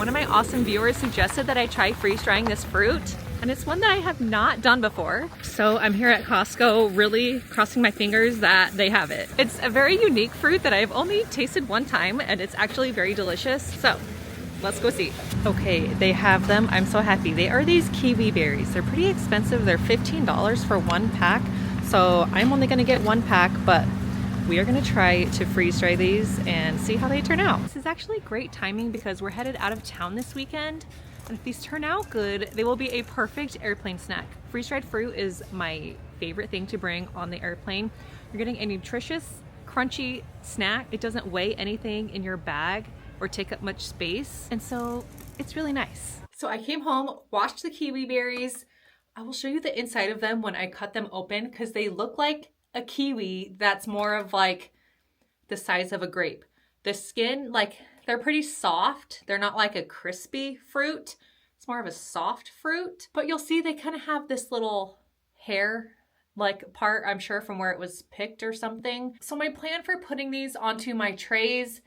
One of my awesome viewers suggested that I try freeze drying this fruit, and it's one that I have not done before. So I'm here at Costco really crossing my fingers that they have it. It's a very unique fruit that I've only tasted one time, and it's actually very delicious. So let's go see. Okay, they have them. I'm so happy. They are these kiwi berries. They're pretty expensive. They're $15 for one pack. So I'm only gonna get one pack, but we are gonna try to freeze dry these and see how they turn out. This is actually great timing because we're headed out of town this weekend. And if these turn out good, they will be a perfect airplane snack. Freeze-dried fruit is my favorite thing to bring on the airplane. You're getting a nutritious, crunchy snack. It doesn't weigh anything in your bag or take up much space. And so it's really nice. So I came home, washed the kiwi berries. I will show you the inside of them when I cut them open because they look like a kiwi that's more of like the size of a grape. The skin, like, they're pretty soft. They're not like a crispy fruit. It's more of a soft fruit. But you'll see they kind of have this little hair like part, I'm sure from where it was picked or something. So my plan for putting these onto my trays,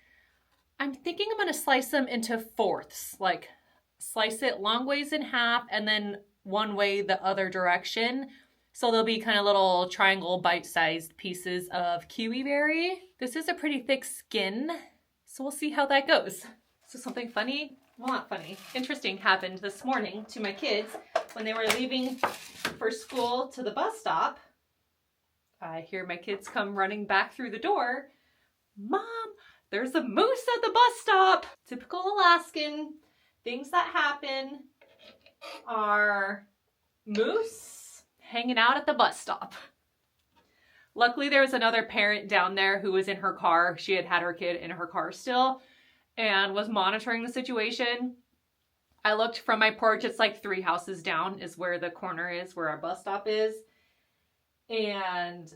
I'm thinking I'm gonna slice them into fourths. Like slice it long ways in half and then one way the other direction. So they'll be kind of little triangle bite-sized pieces of kiwi berry. This is a pretty thick skin, so we'll see how that goes. So something funny, well not funny, interesting happened this morning to my kids when they were leaving for school to the bus stop. I hear my kids come running back through the door. Mom, there's a moose at the bus stop. Typical Alaskan things that happen are moose hanging out at the bus stop. Luckily, there was another parent down there who was in her car. She had her kid in her car still and was monitoring the situation. I looked from my porch. It's like 3 houses down is where the corner is, where our bus stop is. And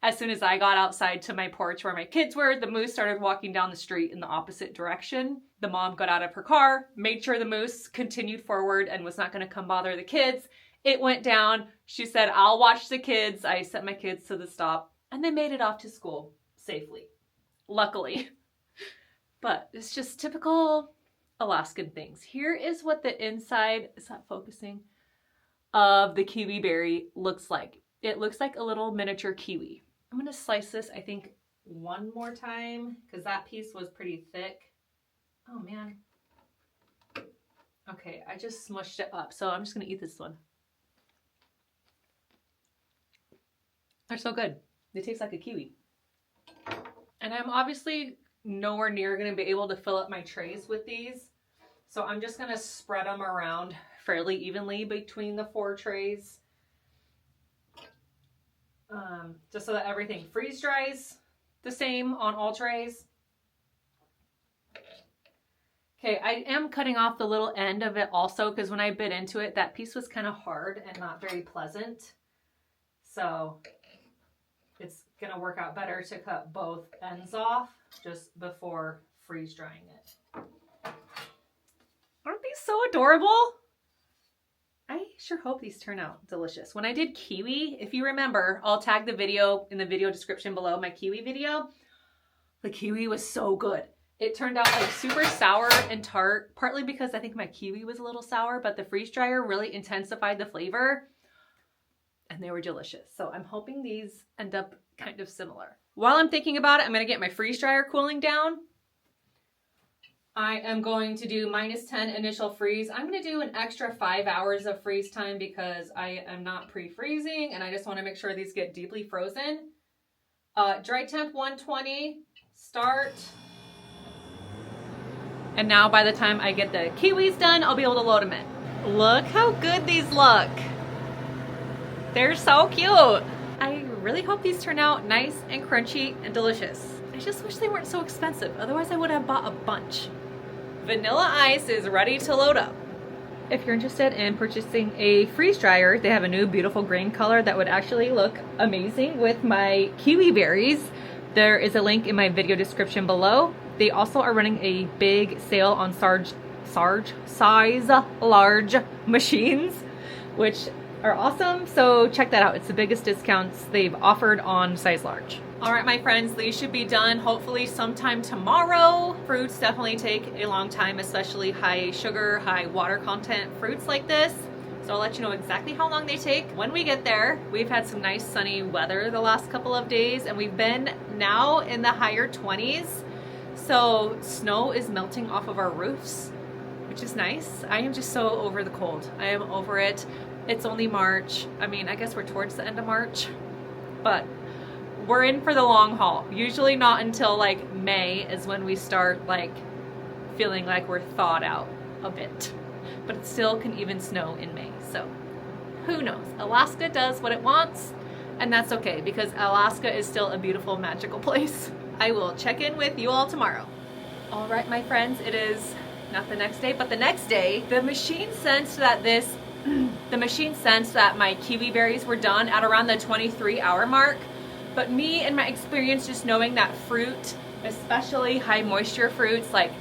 as soon as I got outside to my porch where my kids were, the moose started walking down the street in the opposite direction. The mom got out of her car, made sure the moose continued forward and was not going to come bother the kids. It went down. She said, I'll watch the kids. I sent my kids to the stop and they made it off to school safely, luckily. But it's just typical Alaskan things. Here is what the inside, is that focusing, of the kiwi berry looks like. It looks like a little miniature kiwi. I'm gonna slice this, I think, one more time because that piece was pretty thick. Oh man. Okay, I just smushed it up. So I'm just gonna eat this one. They're so good. They taste like a kiwi. And I'm obviously nowhere near going to be able to fill up my trays with these. So I'm just going to spread them around fairly evenly between the 4 trays. Just so that everything freeze dries the same on all trays. Okay, I am cutting off the little end of it also because when I bit into it, that piece was kind of hard and not very pleasant. So it's going to work out better to cut both ends off just before freeze drying it. Aren't these so adorable? I sure hope these turn out delicious. When I did kiwi, if you remember, I'll tag the video in the video description below, my kiwi video. The kiwi was so good. It turned out like super sour and tart, partly because I think my kiwi was a little sour, but the freeze dryer really intensified the flavor. And they were delicious. So I'm hoping these end up kind of similar. While I'm thinking about it, I'm going to get my freeze dryer cooling down. I am going to do -10 initial freeze. I'm going to do an extra 5 hours of freeze time because I am not pre-freezing and I just want to make sure these get deeply frozen. Dry temp 120, start. And now by the time I get the kiwis done, I'll be able to load them in. Look how good these look. They're so cute. I really hope these turn out nice and crunchy and delicious. I just wish they weren't so expensive. Otherwise I would have bought a bunch. Vanilla ice is ready to load up. If you're interested in purchasing a freeze dryer, they have a new beautiful green color that would actually look amazing with my kiwi berries. There is a link in my video description below. They also are running a big sale on size large machines, which are awesome. So check that out. It's the biggest discounts they've offered on size large. All right, my friends, these should be done hopefully sometime tomorrow. Fruits definitely take a long time, especially high sugar, high water content fruits like this. So I'll let you know exactly how long they take when we get there. We've had some nice sunny weather the last couple of days, and we've been now in the higher 20s. So snow is melting off of our roofs, which is nice. I am just so over the cold. I am over it. It's only March. I mean, I guess we're towards the end of March, but we're in for the long haul. Usually not until like May is when we start like feeling like we're thawed out a bit, but it still can even snow in May. So who knows? Alaska does what it wants, and that's okay because Alaska is still a beautiful, magical place. I will check in with you all tomorrow. All right, my friends, it is not the next day, but the next day. The machine sensed that my kiwi berries were done at around the 23-hour mark. But me and my experience just knowing that fruit, especially high moisture fruits like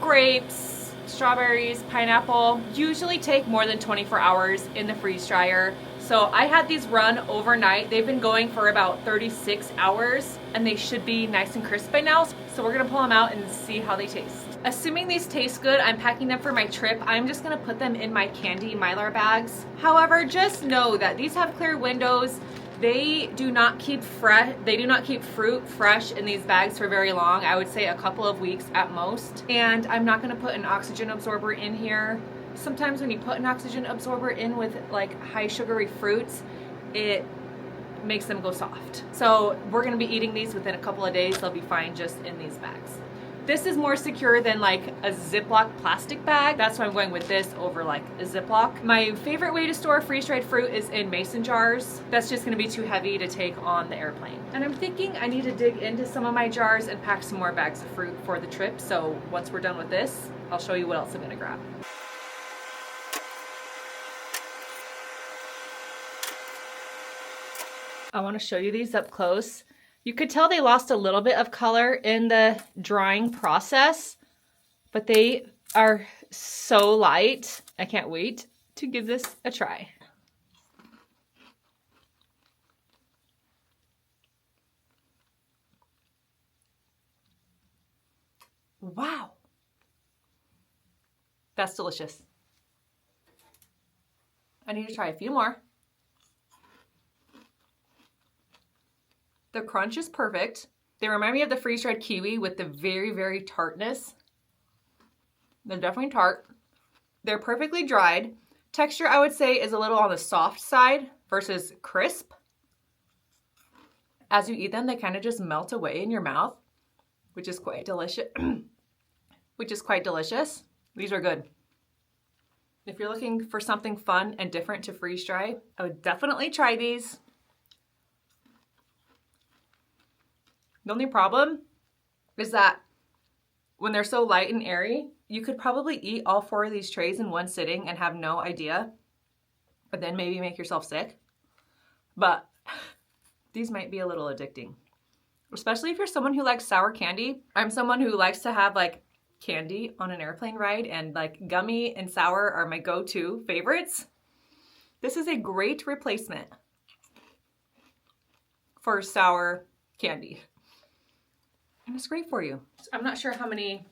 grapes, strawberries, pineapple, usually take more than 24 hours in the freeze dryer. So I had these run overnight. They've been going for about 36 hours and they should be nice and crisp by now. So we're gonna pull them out and see how they taste. Assuming these taste good, I'm packing them for my trip. I'm just gonna put them in my candy Mylar bags. However, just know that these have clear windows. They do not keep fruit fresh in these bags for very long. I would say a couple of weeks at most. And I'm not gonna put an oxygen absorber in here. Sometimes when you put an oxygen absorber in with like high sugary fruits, it makes them go soft. So we're gonna be eating these within a couple of days. They'll be fine just in these bags. This is more secure than like a Ziploc plastic bag. That's why I'm going with this over like a Ziploc. My favorite way to store freeze-dried fruit is in mason jars. That's just gonna be too heavy to take on the airplane. And I'm thinking I need to dig into some of my jars and pack some more bags of fruit for the trip. So once we're done with this, I'll show you what else I'm gonna grab. I wanna show you these up close. You could tell they lost a little bit of color in the drying process, but they are so light. I can't wait to give this a try. Wow. That's delicious. I need to try a few more. The crunch is perfect. They remind me of the freeze-dried kiwi with the very, very tartness. They're definitely tart. They're perfectly dried. Texture, I would say, is a little on the soft side versus crisp. As you eat them, they kind of just melt away in your mouth, which is quite delicious. These are good. If you're looking for something fun and different to freeze dry, I would definitely try these. The only problem is that when they're so light and airy, you could probably eat all 4 of these trays in one sitting and have no idea, but then maybe make yourself sick. But these might be a little addicting, especially if you're someone who likes sour candy. I'm someone who likes to have like candy on an airplane ride, and like gummy and sour are my go-to favorites. This is a great replacement for sour candy. And it's great for you. I'm not sure how many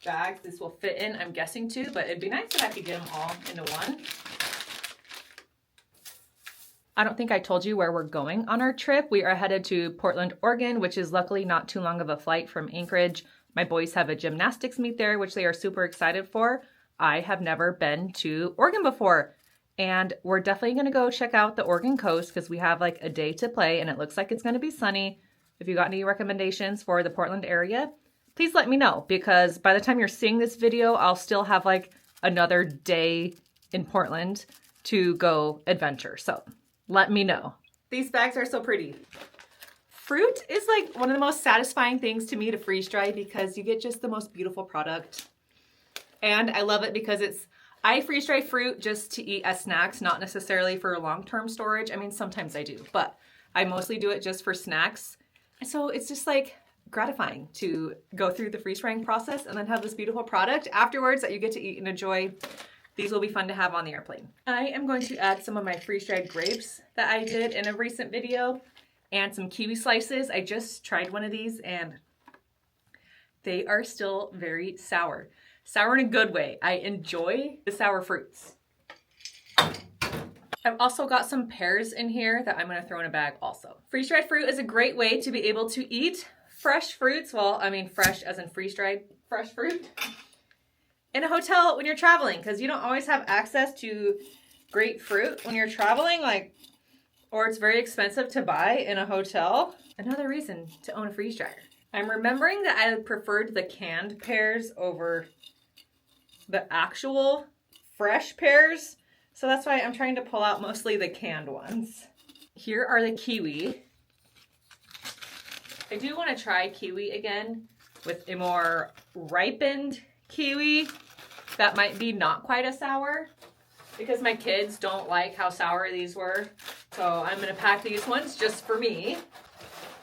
bags this will fit in. I'm guessing 2, but it'd be nice if I could get them all into one. I don't think I told you where we're going on our trip. We are headed to Portland, Oregon, which is luckily not too long of a flight from Anchorage. My boys have a gymnastics meet there, which they are super excited for. I have never been to Oregon before, and we're definitely gonna go check out the Oregon coast because we have like a day to play and it looks like it's gonna be sunny. If you got any recommendations for the Portland area, please let me know, because by the time you're seeing this video, I'll still have like another day in Portland to go adventure. So let me know. These bags are so pretty. Fruit is like one of the most satisfying things to me to freeze dry because you get just the most beautiful product. And I love it because I freeze dry fruit just to eat as snacks, not necessarily for long-term storage. I mean, sometimes I do, but I mostly do it just for snacks. So it's just like gratifying to go through the freeze drying process and then have this beautiful product afterwards that you get to eat and enjoy. These will be fun to have on the airplane. I am going to add some of my freeze dried grapes that I did in a recent video, and some kiwi slices. I just tried one of these and they are still very sour. Sour in a good way. I enjoy the sour fruits. I've also got some pears in here that I'm gonna throw in a bag also. Freeze-dried fruit is a great way to be able to eat fresh fruits. Well, I mean fresh as in freeze-dried fresh fruit in a hotel when you're traveling, because you don't always have access to great fruit when you're traveling, or it's very expensive to buy in a hotel. Another reason to own a freeze dryer. I'm remembering that I preferred the canned pears over the actual fresh pears. So that's why I'm trying to pull out mostly the canned ones. Here are the kiwi. I do want to try kiwi again with a more ripened kiwi that might be not quite as sour, because my kids don't like how sour these were. So I'm gonna pack these ones just for me.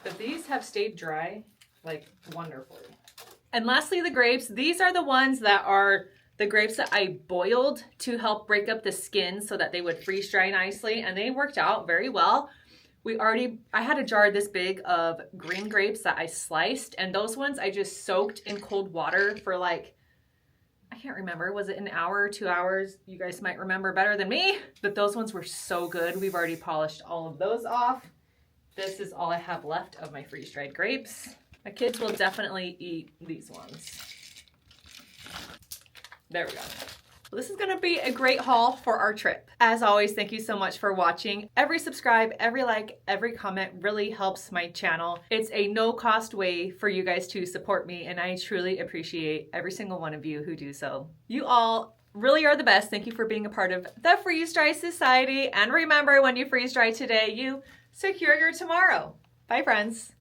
But these have stayed dry like wonderfully. And lastly, the grapes. These are the ones that are the grapes that I boiled to help break up the skin so that they would freeze dry nicely, and they worked out very well. I had a jar this big of green grapes that I sliced, and those ones I just soaked in cold water for I can't remember, was it an hour or 2 hours? You guys might remember better than me, but those ones were so good. We've already polished all of those off. This is all I have left of my freeze-dried grapes. My kids will definitely eat these ones. There we go. Well, this is gonna be a great haul for our trip. As always, thank you so much for watching. Every subscribe, every like, every comment really helps my channel. It's a no-cost way for you guys to support me, and I truly appreciate every single one of you who do so. You all really are the best. Thank you for being a part of the Freeze Dry Society. And remember, when you freeze dry today, you secure your tomorrow. Bye, friends.